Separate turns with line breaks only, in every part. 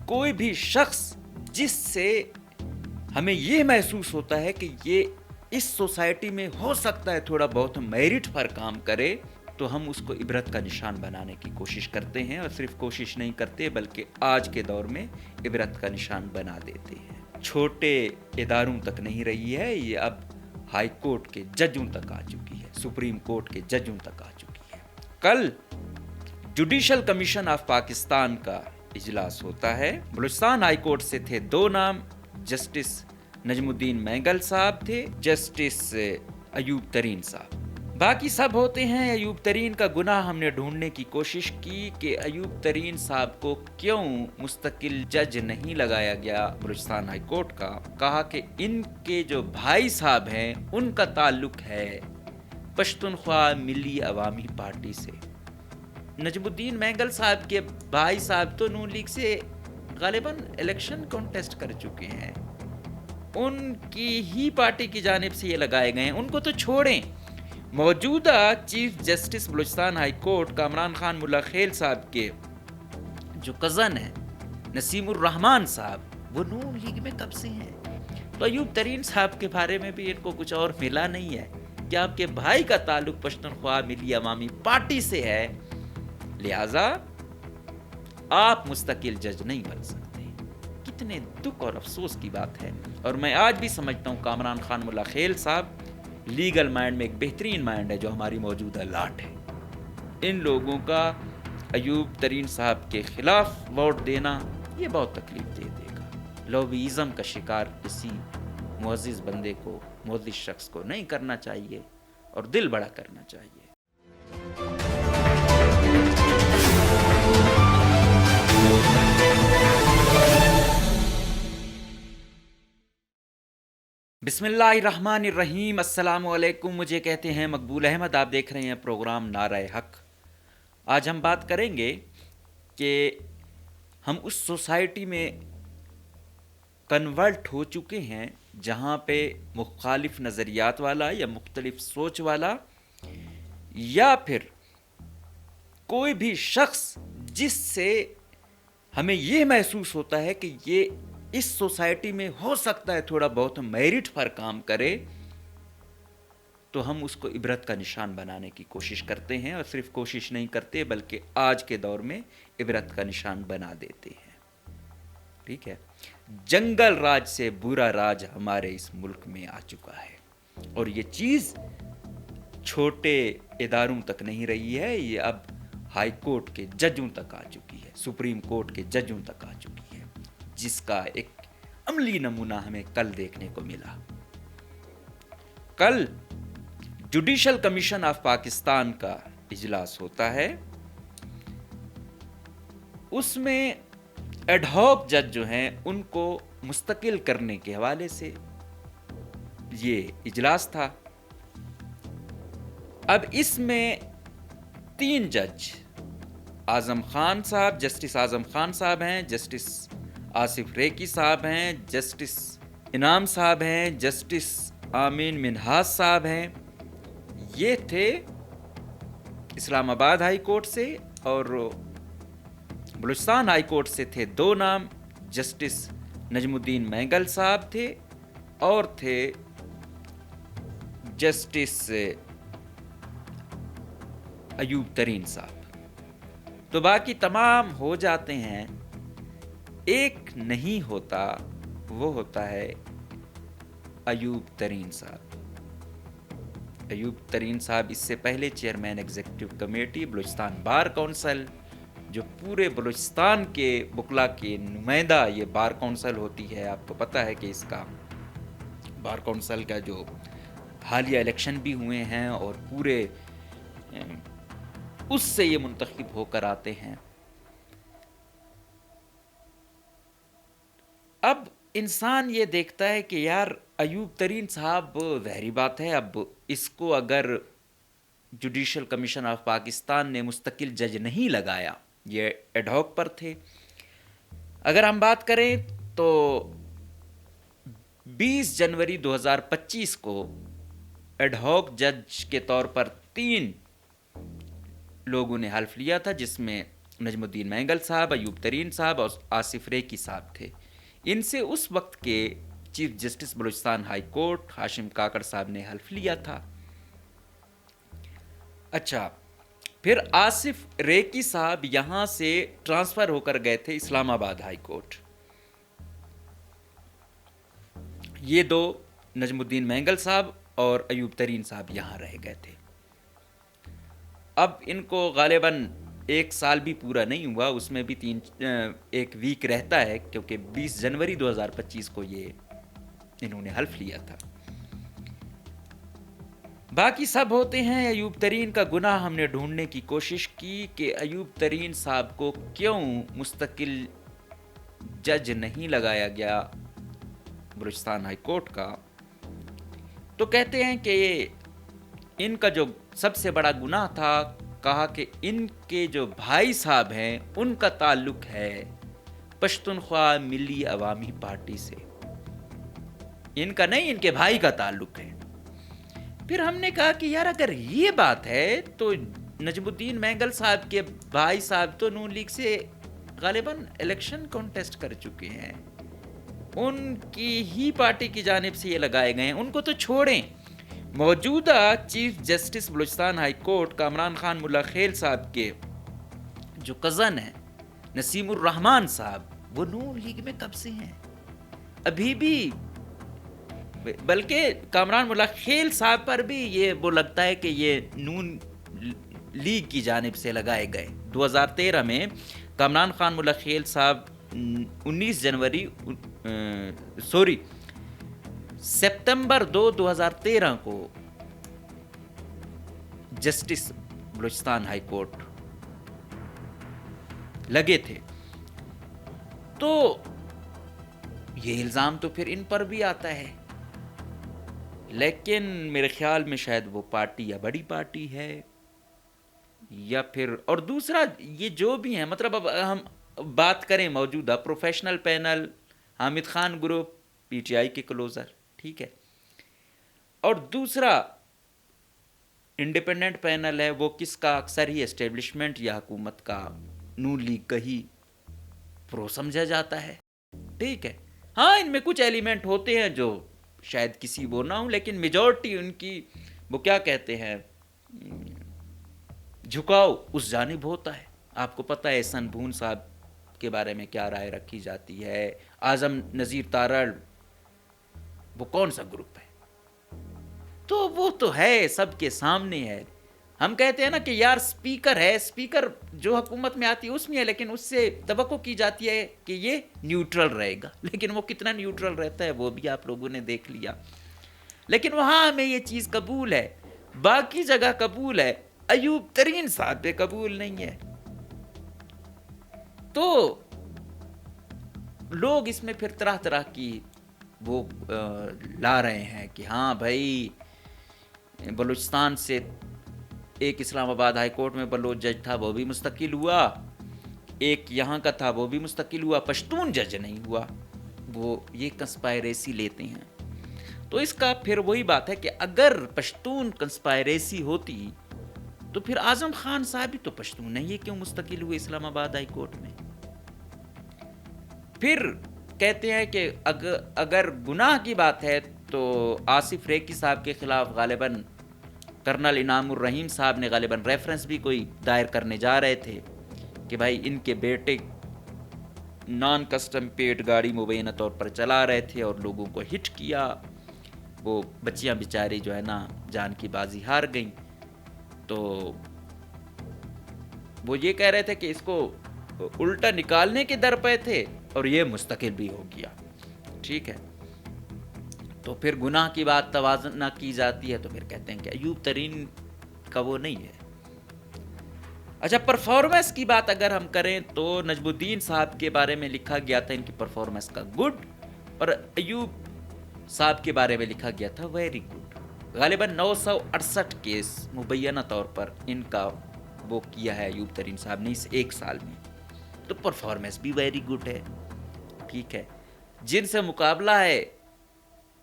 کوئی بھی شخص جس سے ہمیں یہ محسوس ہوتا ہے کہ یہ اس سوسائٹی میں ہو سکتا ہے تھوڑا بہت میرٹ پر کام کرے تو ہم اس کو عبرت کا نشان بنانے کی کوشش کرتے ہیں، اور صرف کوشش نہیں کرتے بلکہ آج کے دور میں عبرت کا نشان بنا دیتے ہیں۔ چھوٹے اداروں تک نہیں رہی ہے، یہ اب ہائی کورٹ کے ججوں تک آ چکی ہے، سپریم کورٹ کے ججوں تک آ چکی ہے۔ کل جوڈیشل کمیشن آف پاکستان کا اجلاس ہوتا ہے۔ بلوچستان ہائی کورٹ سے تھے 2 نام، جسٹس نجم الدین مینگل صاحب تھے، جسٹس ایوب ترین صاحب۔ باقی سب ہوتے ہیں۔ ایوب ترین کا گناہ ہم نے ڈھونڈنے کی کوشش کی کہ ایوب ترین صاحب کو کیوں مستقل جج نہیں لگایا گیا بلوچستان ہائی کورٹ کا۔ کہا کہ ان کے جو بھائی صاحب ہیں ان کا تعلق ہے پشتونخوا ملی عوامی پارٹی سے۔ نجم الدین مینگل صاحب کے بھائی صاحب تو نون لیگ سے غالباً الیکشن کانٹیسٹ کر چکے ہیں، ان کی ہی پارٹی کی جانب سے یہ لگائے گئے ہیں۔ ان کو تو چھوڑیں، موجودہ chief justice Balochistan high court Kamran Khan ملا خیل صاحب کے جو کزن ہیں نسیم الرحمان صاحب، وہ نون لیگ میں کب سے ہیں؟ تو ایوب ترین صاحب کے بارے میں بھی ان کو کچھ اور ملا نہیں ہے کہ آپ کے بھائی کا تعلق پشتونخوا ملی عوامی پارٹی سے ہے، لہذا آپ مستقل جج نہیں بن سکتے۔ کتنے دکھ اور افسوس کی بات ہے۔ اور میں آج بھی سمجھتا ہوں کامران خان ملا خیل صاحب لیگل مائنڈ میں ایک بہترین مائنڈ ہے جو ہماری موجودہ لاٹ ہے۔ ان لوگوں کا ایوب ترین صاحب کے خلاف ووٹ دینا یہ بہت تکلیف دے دے گا۔ لوبیزم کا شکار کسی معزز بندے کو، معزز شخص کو نہیں کرنا چاہیے اور دل بڑا کرنا چاہیے۔ بسم اللہ الرحمن الرحیم، السلام علیکم۔ مجھے کہتے ہیں مقبول احمد، آپ دیکھ رہے ہیں پروگرام نعرہ حق۔ آج ہم بات کریں گے کہ ہم اس سوسائٹی میں کنورٹ ہو چکے ہیں جہاں پہ مخالف نظریات والا یا مختلف سوچ والا یا پھر کوئی بھی شخص جس سے ہمیں یہ محسوس ہوتا ہے کہ یہ اس سوسائٹی میں ہو سکتا ہے تھوڑا بہت میرٹ پر کام کرے تو ہم اس کو عبرت کا نشان بنانے کی کوشش کرتے ہیں، اور صرف کوشش نہیں کرتے بلکہ آج کے دور میں عبرت کا نشان بنا دیتے ہیں۔ ٹھیک ہے، جنگل راج سے برا راج ہمارے اس ملک میں آ چکا ہے، اور یہ چیز چھوٹے اداروں تک نہیں رہی ہے، یہ اب ہائی کورٹ کے ججوں تک آ چکی ہے، سپریم کورٹ کے ججوں تک آ چکی ہے، جس کا ایک عملی نمونہ ہمیں کل دیکھنے کو ملا۔ کل جوڈیشل کمیشن آف پاکستان کا اجلاس ہوتا ہے، اس میں ایڈ ہاک جج جو ہیں ان کو مستقل کرنے کے حوالے سے یہ اجلاس تھا۔ اب اس میں 3 جج، اعظم خان صاحب، جسٹس اعظم خان صاحب ہیں، جسٹس آصف ریکی صاحب ہیں، جسٹس انعام صاحب ہیں، جسٹس آمین منہاس صاحب ہیں، یہ تھے اسلام آباد ہائی کورٹ سے، اور بلوچستان ہائی کورٹ سے تھے 2 نام، جسٹس نجم الدین مینگل صاحب تھے اور تھے جسٹس ایوب ترین صاحب۔ تو باقی تمام ہو جاتے ہیں، ایک نہیں ہوتا، وہ ہوتا ہے ایوب ترین صاحب۔ ایوب ترین صاحب اس سے پہلے chairman executive committee Balochistan bar council, جو پورے بلوچستان کے وکلا کے نمائندہ یہ بار کونسل ہوتی ہے۔ آپ کو پتہ ہے کہ اس کا بار کونسل کا جو حالیہ الیکشن بھی ہوئے ہیں اور پورے اس سے یہ منتخب ہو کر آتے ہیں۔ اب انسان یہ دیکھتا ہے کہ یار ایوب ترین صاحب، ظاہری بات ہے اب اس کو اگر جوڈیشل کمیشن آف پاکستان نے مستقل جج نہیں لگایا، یہ ایڈ ہاک پر تھے۔ اگر ہم بات کریں تو 20 جنوری 2025 کو ایڈ ہاک جج کے طور پر 3 لوگوں نے حلف لیا تھا، جس میں نجم الدین مینگل صاحب، ایوب ترین صاحب اور آصف ریکی صاحب تھے. ان سے اس وقت کے chief justice Balochistan high court Hashim Kakar صاحب نے حلف لیا تھا. اچھا، پھر آصف ریکی صاحب یہاں سے ٹرانسفر ہو کر گئے تھے اسلام آباد ہائی کورٹ. یہ دو نجم الدین مینگل صاحب اور ایوب ترین صاحب یہاں رہ گئے تھے. اب ان کو غالباً 1 سال بھی پورا نہیں ہوا، اس میں بھی 1 ویک رہتا ہے، کیونکہ 20 جنوری 2025 کو یہ انہوں نے حلف لیا تھا. باقی سب ہوتے ہیں. ایوب ترین کا گناہ ہم نے ڈھونڈنے کی کوشش کی کہ ایوب ترین صاحب کو کیوں مستقل جج نہیں لگایا گیا بلوچستان ہائی کورٹ کا. تو کہتے ہیں کہ ان کا جو سب سے بڑا گناہ تھا، کہا کہ ان کے جو بھائی صاحب ہیں ان کا تعلق ہے پشتونخوا ملی عوامی پارٹی سے. ان کا نہیں، ان کے بھائی کا تعلق ہے. پھر ہم نے کہا کہ یار اگر یہ بات ہے تو نجم الدین مینگل صاحب کے بھائی صاحب تو نون لیگ سے غالباً الیکشن کانٹیسٹ کر چکے ہیں، ان کی ہی پارٹی کی جانب سے یہ لگائے گئے ہیں، ان کو تو چھوڑیں. موجودہ chief justice Balochistan high court Kamran Khan ملا خیل صاحب کے جو کزن ہیں نسیم الرحمان صاحب، وہ نون لیگ میں کب سے ہیں ابھی بھی، بلکہ کامران ملا خیل صاحب پر بھی یہ وہ لگتا ہے کہ یہ نون لیگ کی جانب سے لگائے گئے. 2013 میں کامران خان ملا خیل صاحب 19 جنوری سپتمبر 2 2013 کو جسٹس بلوچستان ہائی کورٹ لگے تھے. تو یہ الزام تو پھر ان پر بھی آتا ہے، لیکن میرے خیال میں شاید وہ پارٹی یا بڑی پارٹی ہے یا پھر، اور دوسرا یہ جو بھی ہیں، مطلب اب ہم بات کریں موجودہ professional panel Hamid Khan group P T I کے کلوزر، ٹھیک ہے، اور دوسرا انڈیپینڈنٹ پینل ہے وہ کس کا، اکثر ہی اسٹیبلشمنٹ یا حکومت کا نون لیگ کا ہی پرو سمجھا جاتا ہے. ٹھیک ہے، ہاں ان میں کچھ ایلیمنٹ ہوتے ہیں جو شاید کسی وہ نہ ہوں، لیکن میجورٹی ان کی وہ کیا کہتے ہیں جھکاؤ اس جانب ہوتا ہے. آپ کو پتہ ہے احسن بھون صاحب کے بارے میں کیا رائے رکھی جاتی ہے، اعظم نذیر تارڑ وہ کون سا گروپ ہے، تو وہ تو ہے سب کے سامنے ہے. ہم کہتے ہیں نا کہ یار سپیکر ہے، سپیکر جو حکومت میں آتی ہے اس میں ہے، لیکن اس سے توقع کی جاتی ہے کہ یہ نیوٹرل رہے گا، لیکن وہ کتنا نیوٹرل رہتا ہے وہ بھی آپ لوگوں نے دیکھ لیا. لیکن وہاں ہمیں یہ چیز قبول ہے، باقی جگہ قبول ہے، ایوب ترین صاحب پہ قبول نہیں ہے. تو لوگ اس میں پھر طرح طرح کی وہ لا رہے ہیں کہ ہاں بھائی بلوچستان سے ایک اسلام آباد ہائی کورٹ میں بلوچ جج تھا وہ بھی مستقل ہوا، ایک یہاں کا تھا وہ بھی مستقل ہوا، پشتون جج نہیں ہوا. وہ یہ کنسپائریسی لیتے ہیں. تو اس کا پھر وہی بات ہے کہ اگر پشتون کنسپائریسی ہوتی تو پھر اعظم خان صاحب بھی تو پشتون نہیں، یہ کیوں مستقل ہوئے اسلام آباد ہائی کورٹ میں. پھر کہتے ہیں کہ اگر گناہ کی بات ہے تو آصف ریکی صاحب کے خلاف غالباً کرنل انعام الرحیم صاحب نے غالباً ریفرنس بھی کوئی دائر کرنے جا رہے تھے کہ بھائی ان کے بیٹے نان کسٹم پیڈ گاڑی مبینہ طور پر چلا رہے تھے اور لوگوں کو ہٹ کیا، وہ بچیاں بیچاری جو ہے نا جان کی بازی ہار گئیں. تو وہ یہ کہہ رہے تھے کہ اس کو الٹا نکالنے کے در پہ تھے اور یہ مستقل بھی ہو گیا. ٹھیک ہے، تو پھر گناہ کی بات توازن نہ کی جاتی ہے تو پھر کہتے ہیں کہ ایوب ترین کا وہ نہیں ہے. اچھا، پرفارمنس کی بات اگر ہم کریں تو نجم الدین صاحب کے بارے میں لکھا گیا تھا ان کی پرفارمنس کا گڈ، اور ایوب صاحب کے بارے میں لکھا گیا تھا ویری گڈ. غالباً 968 کیس مبینہ طور پر ان کا وہ کیا ہے ایوب ترین صاحب نے اس 1 سال میں، تو پرفارمنس بھی ویری گڈ ہے. ٹھیک ہے، جن سے مقابلہ ہے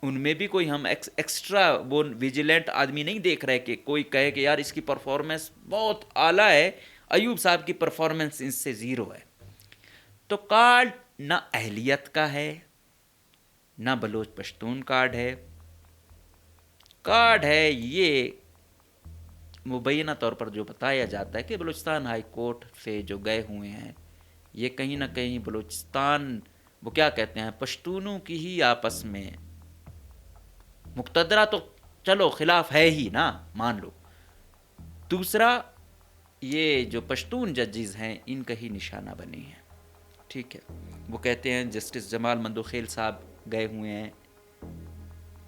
ان میں بھی کوئی ہم ایکسٹرا وہ ویجیلنٹ آدمی نہیں دیکھ رہے کہ کوئی کہے کہ یار اس کی پرفارمنس بہت اعلیٰ ہے ایوب صاحب کی پرفارمنس ان سے زیرو ہے. تو کارڈ نہ اہلیت کا ہے نہ بلوچ پشتون کارڈ ہے. کارڈ ہے یہ مبینہ طور پر جو بتایا جاتا ہے کہ بلوچستان ہائی کورٹ سے جو گئے ہوئے ہیں یہ کہیں نہ کہیں بلوچستان وہ کیا کہتے ہیں پشتونوں کی ہی آپس میں مقتدرہ تو چلو خلاف ہے ہی نا مان لو. دوسرا یہ جو پشتون ججز ہیں ان کا ہی نشانہ بنے ہیں. ٹھیک ہے. وہ کہتے ہیں جسٹس جمال مندوخیل صاحب گئے ہوئے ہیں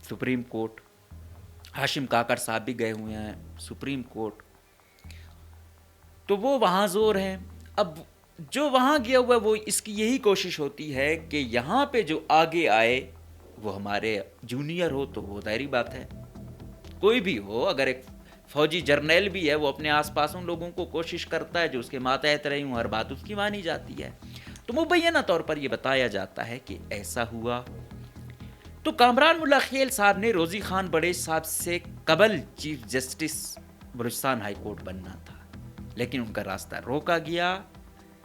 سپریم کورٹ, ہاشم کاکڑ صاحب بھی گئے ہوئے ہیں سپریم کورٹ, تو وہ وہاں زور ہیں. اب جو وہاں گیا ہوا ہے وہ اس کی یہی کوشش ہوتی ہے کہ یہاں پہ جو آگے آئے وہ ہمارے جونیئر ہو, تو وہ ظاہری بات ہے کوئی بھی ہو, اگر ایک فوجی جرنیل بھی ہے وہ اپنے آس پاس ان لوگوں کو کوشش کرتا ہے جو اس کے ماتحت رہی ہوں, ہر بات اس کی مانی جاتی ہے. تو مبینہ طور پر یہ بتایا جاتا ہے کہ ایسا ہوا. تو کامران ملا خیل صاحب نے روزی خان بڑیچ صاحب سے قبل chief justice Balochistan high court بننا تھا, لیکن ان کا راستہ روکا گیا.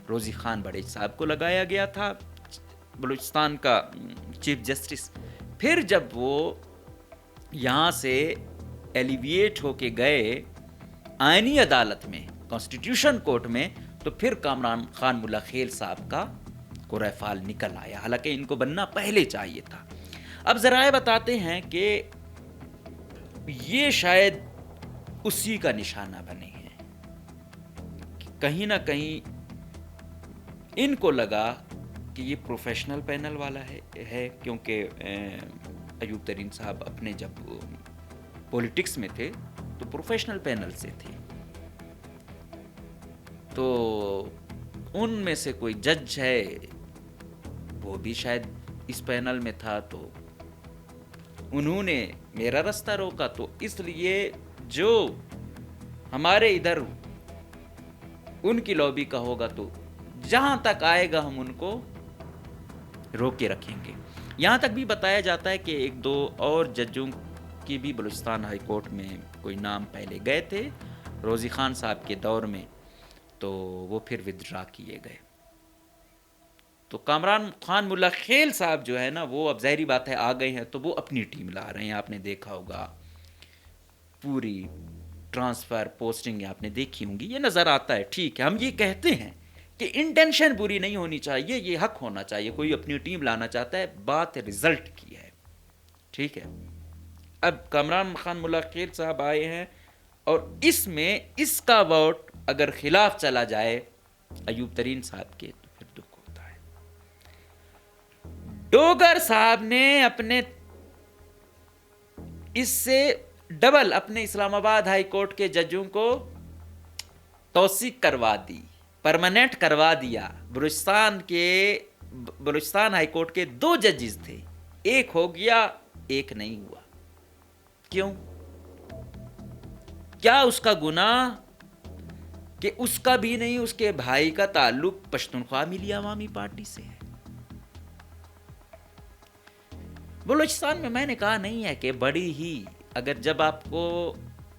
روزی خان بڑیچ صاحب کو لگایا گیا تھا بلوچستان کا چیف جسٹس. پھر جب وہ یہاں سے ایلیویٹ ہو کے گئے آئینی عدالت میں کانسٹیٹیوشن کورٹ میں, تو پھر کامران خان ملا خیل صاحب کا قرعہ فال نکل آیا, حالانکہ ان کو بننا پہلے چاہیے تھا. اب ذرائع بتاتے ہیں کہ یہ شاید اسی کا نشانہ بنے ہیں. کہیں نہ کہیں ان کو لگا کہ یہ پروفیشنل پینل والا ہے کیونکہ ایوب ترین صاحب اپنے جب پولیٹکس میں تھے تو پروفیشنل پینل سے تھے, تو ان میں سے کوئی جج ہے وہ بھی شاید اس پینل میں تھا, تو انہوں نے میرا راستہ روکا. تو اس لیے جو ہمارے ادھر ان کی لابی کا ہوگا تو جہاں تک آئے گا ہم ان کو روک کے رکھیں گے. یہاں تک بھی بتایا جاتا ہے کہ ایک دو اور ججوں کی بھی بلوچستان ہائی کورٹ میں کوئی نام پہلے گئے تھے روزی خان صاحب کے دور میں, تو وہ پھر ودرا کیے گئے. تو کامران خان ملا خیل صاحب جو ہے نا وہ اب ظاہری بات ہے آ گئے ہیں, تو وہ اپنی ٹیم لا رہے ہیں. آپ نے دیکھا ہوگا پوری ٹرانسفر پوسٹنگ آپ نے دیکھی ہوں گی, یہ نظر آتا ہے. ٹھیک ہے, ہم یہ کہتے ہیں کہ انٹینشن بری نہیں ہونی چاہیے, یہ حق ہونا چاہیے. کوئی اپنی ٹیم لانا چاہتا ہے, بات رزلٹ کی ہے. ٹھیک ہے. اب کامران خان ملا خیل صاحب آئے ہیں اور اس میں اس کا ووٹ اگر خلاف چلا جائے ایوب ترین صاحب کے تو پھر دکھ ہوتا ہے. ڈوگر صاحب نے اپنے اس سے ڈبل اپنے اسلام آباد ہائی کورٹ کے ججوں کو توثیق کروا دی, پرماننٹ کروا دیا. بلوچستان ہائی کورٹ کے 2 ججز تھے, ایک ہو گیا ایک نہیں ہوا. کیوں؟ کیا اس کا گناہ کہ اس کا بھی نہیں اس کے بھائی کا تعلق پشتونخوا ملی عوامی پارٹی سے ہے؟ بلوچستان میں نے کہا نہیں ہے کہ بڑی ہی اگر جب آپ کو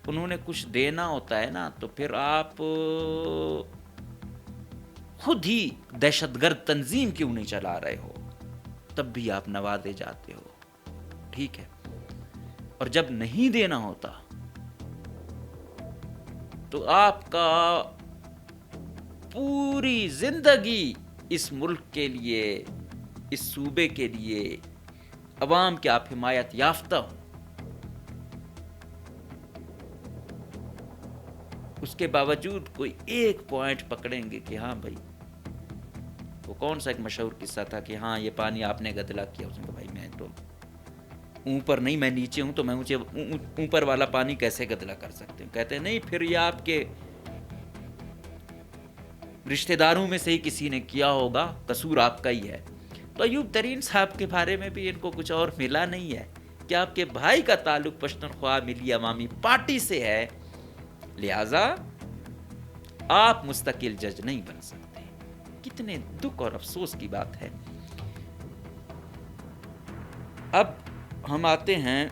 انہوں نے کچھ دینا ہوتا ہے نا تو پھر آپ خود ہی دہشت گرد تنظیم کیوں نہیں چلا رہے ہو, تب بھی آپ نوازے جاتے ہو. ٹھیک ہے. اور جب نہیں دینا ہوتا تو آپ کا پوری زندگی اس ملک کے لیے, اس صوبے کے لیے, عوام کے آپ حمایت یافتہ ہو, اس کے باوجود کوئی ایک پوائنٹ پکڑیں گے کہ ہاں بھائی وہ کون سا ایک مشہور قصہ تھا کہ ہاں یہ پانی آپ نے گدلا کیا, اس نے کہا بھائی میں تو اوپر نہیں میں نیچے ہوں تو میں مجھے اوپر والا پانی کیسے گدلا کر سکتے ہوں. کہتے ہیں نہیں پھر یہ آپ کے رشتہ داروں میں سے ہی کسی نے کیا ہوگا, قصور آپ کا ہی ہے. تو ایوب ترین صاحب کے بارے میں بھی ان کو کچھ اور ملا نہیں ہے کہ آپ کے بھائی کا تعلق پشتونخوا ملی عوامی پارٹی سے ہے, لہذا آپ مستقل جج نہیں بن سکتے. کتنے دکھ اور افسوس کی بات ہے. اب ہم آتے ہیں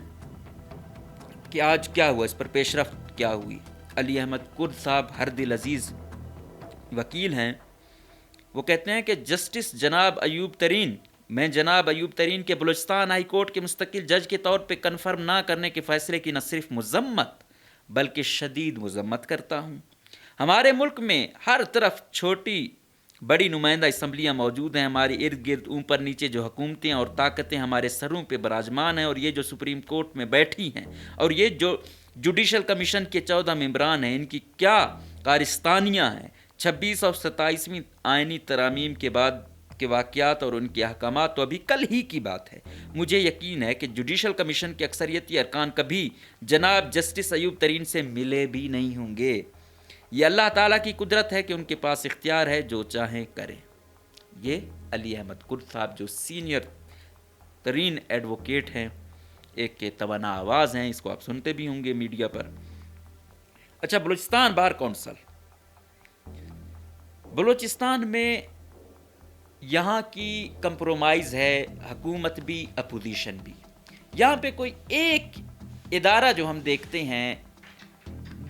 کہ آج کیا ہوا, اس پر پیش رفت کیا ہوئی. علی احمد کرد صاحب ہر دل عزیز وکیل ہیں، وہ کہتے ہیں کہ جسٹس جناب ایوب ترین، میں جناب ایوب ترین کے بلوچستان ہائی کورٹ کے مستقل جج کے طور پہ کنفرم نہ کرنے کے فیصلے کی نہ صرف مذمت بلکہ شدید مذمت کرتا ہوں۔ ہمارے ملک میں ہر طرف چھوٹی بڑی نمائندہ اسمبلیاں موجود ہیں، ہمارے ارد گرد اوپر نیچے جو حکومتیں اور طاقتیں ہمارے سروں پہ براجمان ہیں، اور یہ جو سپریم کورٹ میں بیٹھی ہیں اور یہ جو جوڈیشل کمیشن کے 14 ممبران ہیں، ان کی کیا کارستانیاں ہیں۔ 26 اور 27ویں آئینی ترامیم کے بعد کے واقعات اور ان کے احکامات تو ابھی کل ہی کی بات ہے۔ مجھے یقین ہے کہ جوڈیشل کمیشن کے اکثریتی ارکان کبھی جناب جسٹس ایوب ترین سے ملے بھی نہیں ہوں گے۔ یہ اللہ تعالیٰ کی قدرت ہے کہ ان کے پاس اختیار ہے، جو چاہیں کریں۔ یہ علی احمد کرد صاحب جو سینئر ترین ایڈوکیٹ ہیں، ایک کے توانا آواز ہیں، اس کو آپ سنتے بھی ہوں گے میڈیا پر۔ اچھا، بلوچستان بار کونسل، بلوچستان میں یہاں کی کمپرومائز ہے، حکومت بھی اپوزیشن بھی۔ یہاں پہ کوئی ایک ادارہ جو ہم دیکھتے ہیں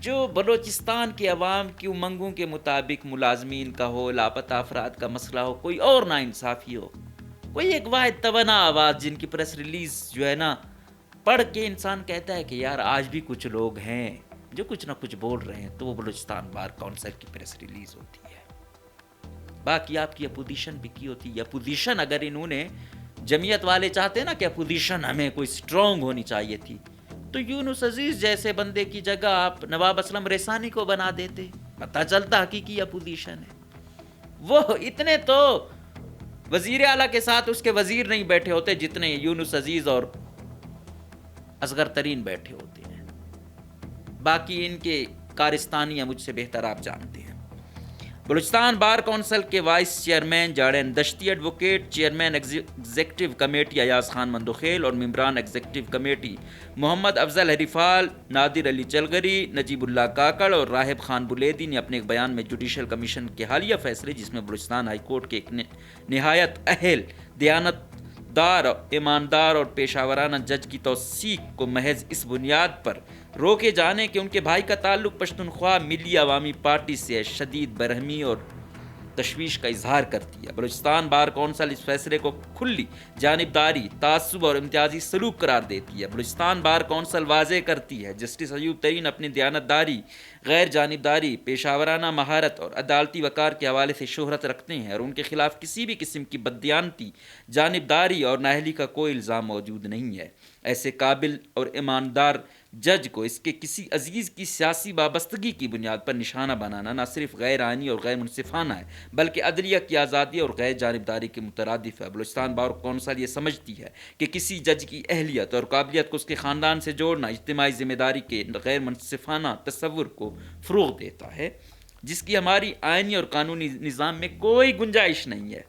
جو بلوچستان کے عوام کی امنگوں کے مطابق ملازمین کا ہو، لاپتہ افراد کا مسئلہ ہو، کوئی اور ناانصافی ہو، کوئی ایک واحد توانا آواز جن کی پریس ریلیز جو ہے نا پڑھ کے انسان کہتا ہے کہ یار آج بھی کچھ لوگ ہیں جو کچھ نہ کچھ بول رہے ہیں، تو وہ بلوچستان بار کونسل کی پریس ریلیز ہوتی ہے۔ باقی آپ کی اپوزیشن بھی کی ہوتی ہے۔ اپوزیشن اگر انہوں نے جمعیت والے چاہتے ہیں نا کہ اپوزیشن ہمیں کوئی سٹرونگ ہونی چاہیے تھی، تو یونس عزیز جیسے بندے کی جگہ آپ نواب اسلم ریسانی کو بنا دیتے، پتہ چلتا حقیقی اپوزیشن ہے۔ وہ اتنے تو وزیر اعلیٰ کے ساتھ اس کے وزیر نہیں بیٹھے ہوتے جتنے یونس عزیز اور اصغر ترین بیٹھے ہوتے ہیں۔ باقی ان کے کارستانیاں مجھ سے بہتر آپ جانتے ہیں۔ بلوچستان بار کونسل کے vice chairman Jarin Dashti advocate, chairman executive committee Ayaz Khan Mandokhail اور ممبران executive committee Muhammad Afzal Harifal, Nadir Ali Chalghari, Najibullah Kakar اور راہب خان بلیدی نے اپنے ایک بیان میں جوڈیشل کمیشن کے حالیہ فیصلے، جس میں بلوچستان ہائی کورٹ کے ایک نہایت اہل، دیانت دار، ایماندار اور پیشہ ورانہ جج کی توثیق کو محض اس بنیاد پر روکے جانے کہ ان کے بھائی کا تعلق پشتونخوا ملی عوامی پارٹی سے ہے، شدید برہمی اور تشویش کا اظہار کرتی ہے۔ بلوچستان بار کونسل اس فیصلے کو کھلی جانبداری، تعصب اور امتیازی سلوک قرار دیتی ہے۔ بلوچستان بار کونسل واضح کرتی ہے جسٹس ایوب ترین اپنی دیانتداری، غیر جانبداری، پیشہ ورانہ مہارت اور عدالتی وقار کے حوالے سے شہرت رکھتے ہیں، اور ان کے خلاف کسی بھی قسم کی بددیانتی، جانبداری اور نااہلی کا کوئی الزام موجود نہیں ہے۔ ایسے قابل اور ایماندار جج کو اس کے کسی عزیز کی سیاسی وابستگی کی بنیاد پر نشانہ بنانا نہ صرف غیر آئینی اور غیر منصفانہ ہے بلکہ عدلیہ کی آزادی اور غیر جانبداری کے مترادف ہے۔ بلوچستان بار کونسل یہ سمجھتی ہے کہ کسی جج کی اہلیت اور قابلیت کو اس کے خاندان سے جوڑنا اجتماعی ذمہ داری کے غیر منصفانہ تصور کو فروغ دیتا ہے، جس کی ہماری آئینی اور قانونی نظام میں کوئی گنجائش نہیں ہے۔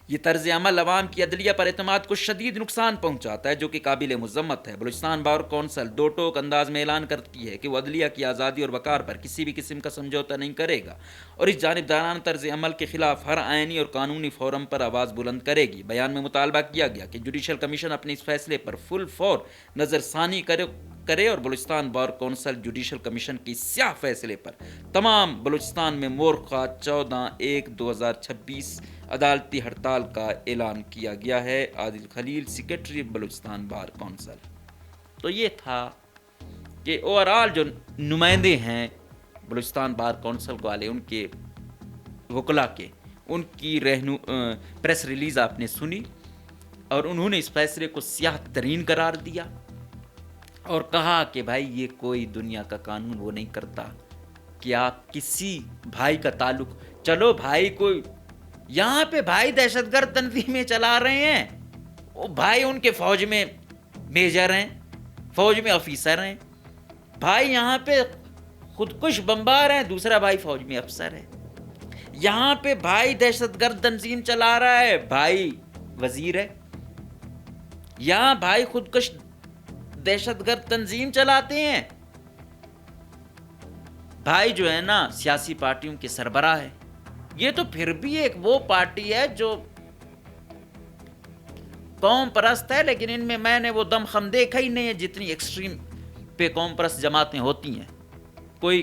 یہ طرز عمل عوام کی عدلیہ پر اعتماد کو شدید نقصان پہنچاتا ہے، جو کہ قابل مذمت ہے۔ بلوچستان بار کونسل دو ٹوک انداز میں اعلان کرتی ہے کہ وہ عدلیہ کی آزادی اور وقار پر کسی بھی قسم کا سمجھوتہ نہیں کرے گا اور اس جانبدارانہ طرز عمل کے خلاف ہر آئینی اور قانونی فورم پر آواز بلند کرے گی۔ بیان میں مطالبہ کیا گیا کہ جوڈیشل کمیشن اپنے اس فیصلے پر فل فور نظر ثانی کرے اور Balochistan bar council judicial commission کی سیاہ فیصلے پر تمام بلوچستان میں مورخہ 14/1/2026 عدالتی ہڑتال کا اعلان کیا گیا ہے۔ عادل خلیل، سیکریٹری بلوچستان بار کونسل۔ تو یہ تھا کہ اوورآل جو نمائندے ہیں بلوچستان بار کونسل والے، ان کے وکلاء کے، ان کی پریس ریلیز آپ نے سنی، اور انہوں نے اس فیصلے کو سیاہ ترین قرار دیا اور کہا کہ بھائی یہ کوئی دنیا کا قانون وہ نہیں کرتا کہ آپ کسی بھائی کا تعلق، چلو بھائی کوئی یہاں پہ بھائی دہشت گرد تنظیمیں چلا رہے ہیں، وہ بھائی ان کے فوج میں میجر ہیں، فوج میں آفیسر ہیں، بھائی یہاں پہ خودکش بمبار ہیں، دوسرا بھائی فوج میں افسر ہے، یہاں پہ بھائی دہشت گرد تنظیم چلا رہا ہے، بھائی وزیر ہے، یہاں بھائی خودکش دہشت گرد تنظیم چلاتے ہیں، بھائی جو ہے نا سیاسی پارٹیوں کے سربراہ ہے۔ یہ تو پھر بھی ایک وہ پارٹی ہے جو قوم پرست ہے، لیکن ان میں نے وہ دم خم دیکھا ہی نہیں ہے جتنی ایکسٹریم پہ قوم پرست جماعتیں ہوتی ہیں۔ کوئی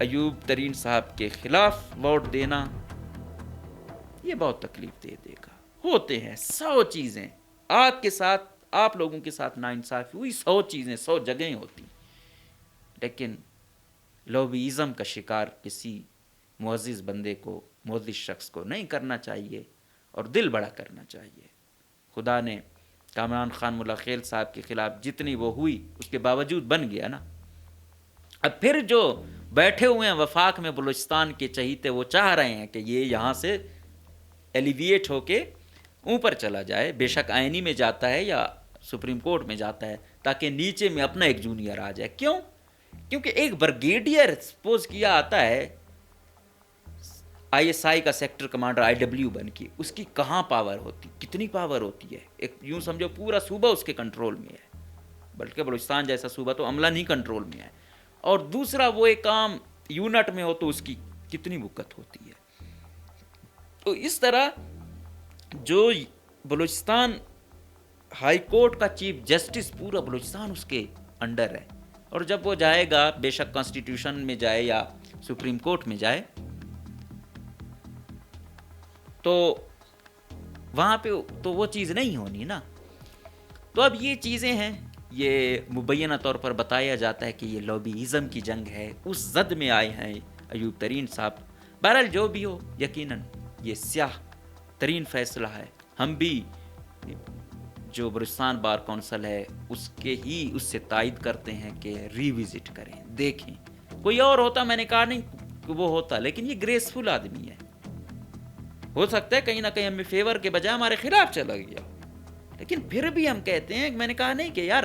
ایوب ترین صاحب کے خلاف ووٹ دینا یہ بہت تکلیف دے دے گا. ہوتے ہیں 100 چیزیں آپ کے ساتھ، آپ لوگوں کے ساتھ ناانصافی ہوئی، 100 چیزیں 100 جگہیں ہوتی، لیکن لوبیزم کا شکار کسی معزز بندے کو، معزز شخص کو نہیں کرنا چاہیے اور دل بڑا کرنا چاہیے. خدا نے کامران خان ملا خیل صاحب کے خلاف جتنی وہ ہوئی اس کے باوجود بن گیا نا. اب پھر جو بیٹھے ہوئے ہیں وفاق میں بلوچستان کے چہیتے، وہ چاہ رہے ہیں کہ یہ یہاں سے ایلیویٹ ہو کے اوپر چلا جائے، بے شک آئینی میں جاتا ہے یا سپریم کورٹ میں جاتا ہے، تاکہ نیچے میں اپنا ایک جونیئر آ جائے. کیوں؟ کیونکہ ایک بریگیڈیئر سپوز کیا آتا ہے ISI کا سیکٹر کمانڈر IW بن کے، اس کی کہاں پاور ہوتی، کتنی پاور ہوتی ہے؟ ایک یوں سمجھو پورا صوبہ اس کے کنٹرول میں ہے، بلکہ بلوچستان جیسا صوبہ تو عملہ نہیں کنٹرول میں ہے. اور دوسرا وہ ایک عام یونٹ میں ہو تو اس کی کتنی وقت ہوتی ہے. تو اس طرح جو بلوچستان ہائی کورٹ کا چیف جسٹس، پورا بلوچستان اس کے انڈر ہے، اور جب وہ جائے گا بے شک کانسٹیٹیوشن میں جائے یا سپریم کورٹ میں جائے تو وہاں پہ تو وہ چیز نہیں ہونی نا. تو اب یہ چیزیں ہیں، یہ مبینہ طور پر بتایا جاتا ہے کہ یہ لوبیزم کی جنگ ہے. اس زد میں آئے ہیں ایوب ترین صاحب. بہرحال جو بھی ہو، یقیناً یہ سیاہ ترین فیصلہ ہے. ہم بھی جو بلوچستان بار کونسل ہے اس کے ہی اس سے تائید کرتے ہیں کہ ری وزٹ کریں، دیکھیں. کوئی اور ہوتا میں نے کہا نہیں کہ وہ ہوتا، لیکن یہ گریسفل آدمی ہے. ہو سکتا ہے کہیں نہ کہیں ہمیں فیور کے بجائے ہمارے خلاف چلا گیا، لیکن پھر بھی ہم کہتے ہیں، میں نے کہا نہیں کہ یار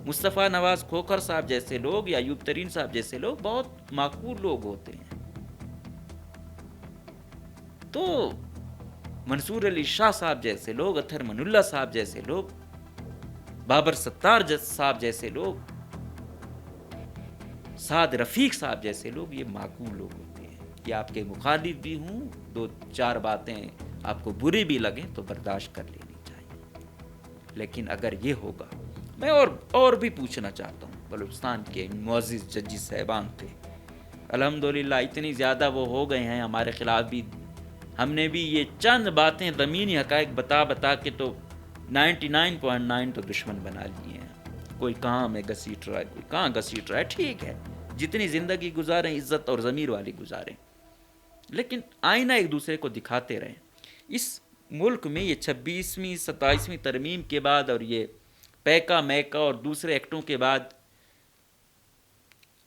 مصطفیٰ نواز کھوکھر صاحب جیسے لوگ یا ایوب ترین صاحب جیسے لوگ بہت معقول لوگ ہوتے ہیں. تو منصور علی شاہ صاحب جیسے لوگ، اطہر من اللہ صاحب جیسے لوگ، بابر ستار صاحب جیسے لوگ، سعد رفیق صاحب جیسے لوگ، یہ معقول لوگ ہوتے ہیں. کہ آپ کے مخالف بھی ہوں، 2-4 باتیں آپ کو بری بھی لگیں تو برداشت کر لینی چاہیے. لیکن اگر یہ ہوگا، میں اور بھی پوچھنا چاہتا ہوں. بلوچستان کے معزز ججی صاحبان تھے، الحمدللہ اتنی زیادہ وہ ہو گئے ہیں ہمارے خلاف بھی. ہم نے بھی یہ چند باتیں زمینی حقائق بتا کے تو 99.9 تو دشمن بنا لیے ہیں. کوئی کہاں میں گھسیٹ رہا ہے، کوئی کہاں گھسیٹ رہا ہے. ٹھیک ہے، جتنی زندگی گزاریں عزت اور ضمیر والی گزاریں، لیکن آئینہ ایک دوسرے کو دکھاتے رہیں. اس ملک میں یہ 26ویں 27ویں ترمیم کے بعد اور یہ پیکا میکا اور دوسرے ایکٹوں کے بعد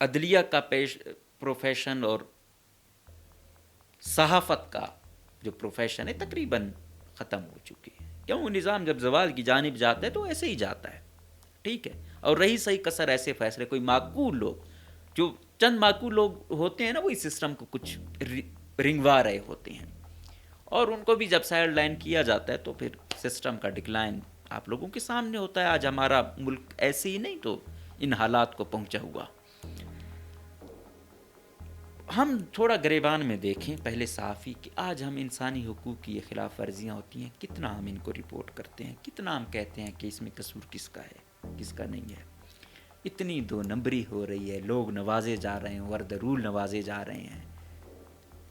عدلیہ کا پروفیشن اور صحافت کا جو پروفیشن ہے تقریباً ختم ہو چکی ہے. کیوں؟ نظام جب زوال کی جانب جاتا ہے تو ایسے ہی جاتا ہے. ٹھیک ہے، اور رہی صحیح کثر ایسے فیصلے، کوئی معقول لوگ، جو چند معقول لوگ ہوتے ہیں نا، وہ اس سسٹم کو کچھ رنگوا رہے ہوتے ہیں، اور ان کو بھی جب سائڈ لائن کیا جاتا ہے تو پھر سسٹم کا ڈکلائن آپ لوگوں کے سامنے ہوتا ہے. آج ہمارا ملک ایسے ہی نہیں تو ان حالات کو پہنچا ہوا. ہم تھوڑا گریبان میں دیکھیں پہلے صحافی کہ آج ہم انسانی حقوق کی یہ خلاف ورزیاں ہوتی ہیں، کتنا ہم ان کو رپورٹ کرتے ہیں، کتنا ہم کہتے ہیں کہ اس میں قصور کس کا ہے کس کا نہیں ہے. اتنی 2 نمبری ہو رہی ہے، لوگ نوازے جا رہے ہیں، ورد رول نوازے جا رہے ہیں،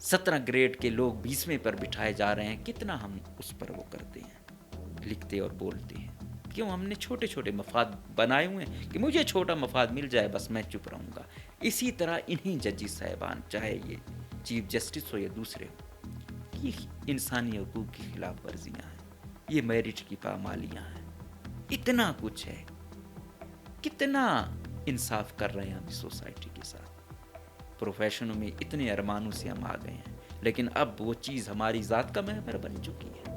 17 گریڈ کے لوگ 20ویں پر بٹھائے جا رہے ہیں. کتنا ہم اس پر وہ کرتے ہیں، لکھتے اور بولتے ہیں. کیوں؟ ہم نے چھوٹے چھوٹے مفاد بنائے ہوئے ہیں کہ مجھے چھوٹا مفاد مل جائے بس میں چپ رہوں گا. اسی طرح انہی ججی صاحبان، چاہے یہ چیف جسٹس ہو یا دوسرے ہو، یہ انسانی حقوق کی خلاف ورزیاں ہیں، یہ میرٹ کی پامالیاں ہیں. اتنا کچھ ہے، کتنا انصاف کر رہے ہیں ہم اس سوسائٹی کے ساتھ. پروفیشنوں میں اتنے ارمانوں سے ہم آ گئے ہیں، لیکن اب وہ چیز ہماری ذات کا محور بن چکی ہے.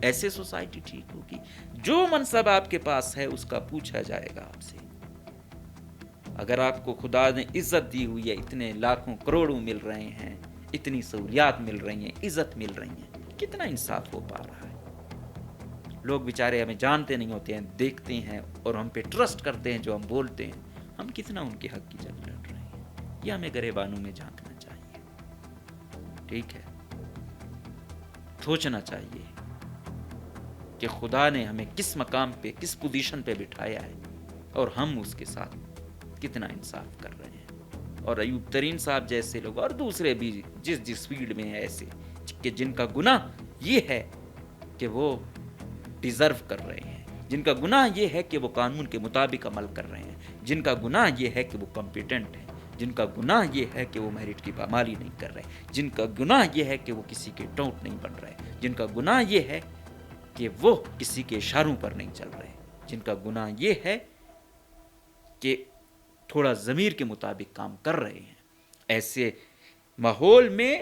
ایسے سوسائٹی ٹھیک ہوگی؟ جو منصب آپ کے پاس ہے اس کا پوچھا جائے گا آپ سے. اگر آپ کو خدا نے عزت دی ہوئی ہے، اتنے لاکھوں کروڑوں مل رہے ہیں، اتنی سہولیات مل رہی ہیں، عزت مل رہی ہیں، کتنا انصاف ہو پا رہا ہے؟ لوگ بیچارے ہمیں جانتے نہیں ہوتے ہیں، دیکھتے ہیں اور ہم پہ ٹرسٹ کرتے ہیں جو ہم بولتے ہیں. ہم کتنا ان کے حق کی جنگ لڑ رہے ہیں، یہ ہمیں گریبانوں میں جھانکنا چاہیے. ٹھیک ہے، سوچنا چاہیے کہ خدا نے ہمیں کس مقام پہ، کس پوزیشن پہ بٹھایا ہے، اور ہم اس کے ساتھ کتنا انصاف کر رہے ہیں. اور ایوب ترین صاحب جیسے لوگ اور دوسرے بھی جس فیلڈ میں ہیں ایسے کہ جن کا گناہ یہ ہے کہ وہ ڈیزرو کر رہے ہیں, جن کا گناہ یہ ہے کہ وہ قانون کے مطابق عمل کر رہے ہیں, جن کا گناہ یہ ہے کہ وہ کمپیٹنٹ ہیں, جن کا گناہ یہ ہے کہ وہ میرٹ کی پامالی نہیں کر رہے, جن کا گناہ یہ ہے کہ وہ کسی کے ٹونٹ نہیں بن رہے, جن کا گناہ یہ ہے کہ وہ کسی کے اشاروں پر نہیں چل رہے, جن کا گناہ یہ ہے کہ تھوڑا ضمیر کے مطابق کام کر رہے ہیں. ایسے ماحول میں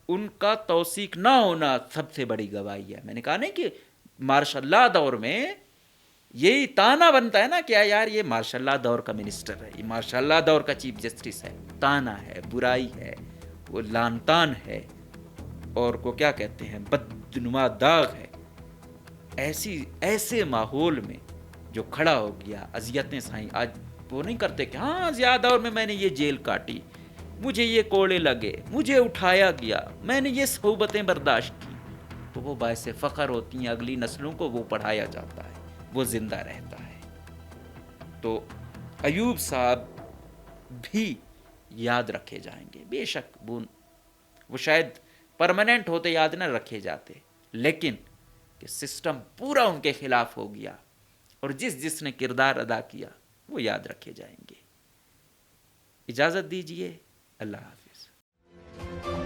ان کا توثیق نہ ہونا سب سے بڑی گواہی ہے. میں نے کہا نہیں کہ ماشاء اللہ دور میں یہی تانا بنتا ہے نا کہ یار یہ ماشاء اللہ دور کا منسٹر ہے, یہ ماشاء اللہ دور کا چیف جسٹس ہے. تانا ہے, برائی ہے, وہ لان تان ہے, اور کو کیا کہتے ہیں بدنما داغ ہے. ایسے ماحول میں جو کھڑا ہو گیا, اذیتیں سائیں. آج وہ نہیں کرتے کہ ہاں زیادہ دور میں نے یہ جیل کاٹی, مجھے یہ کوڑے لگے, مجھے اٹھایا گیا, میں نے یہ صحبتیں برداشت کی, تو وہ باعث فخر ہوتی ہیں. اگلی نسلوں کو وہ پڑھایا جاتا ہے, وہ زندہ رہتا ہے. تو ایوب صاحب بھی یاد رکھے جائیں گے بے شک. وہ شاید پرماننٹ ہوتے یاد نہ رکھے جاتے, لیکن کہ سسٹم پورا ان کے خلاف ہو گیا, اور جس نے کردار ادا کیا وہ یاد رکھے جائیں گے. اجازت دیجیے, اللہ حافظ.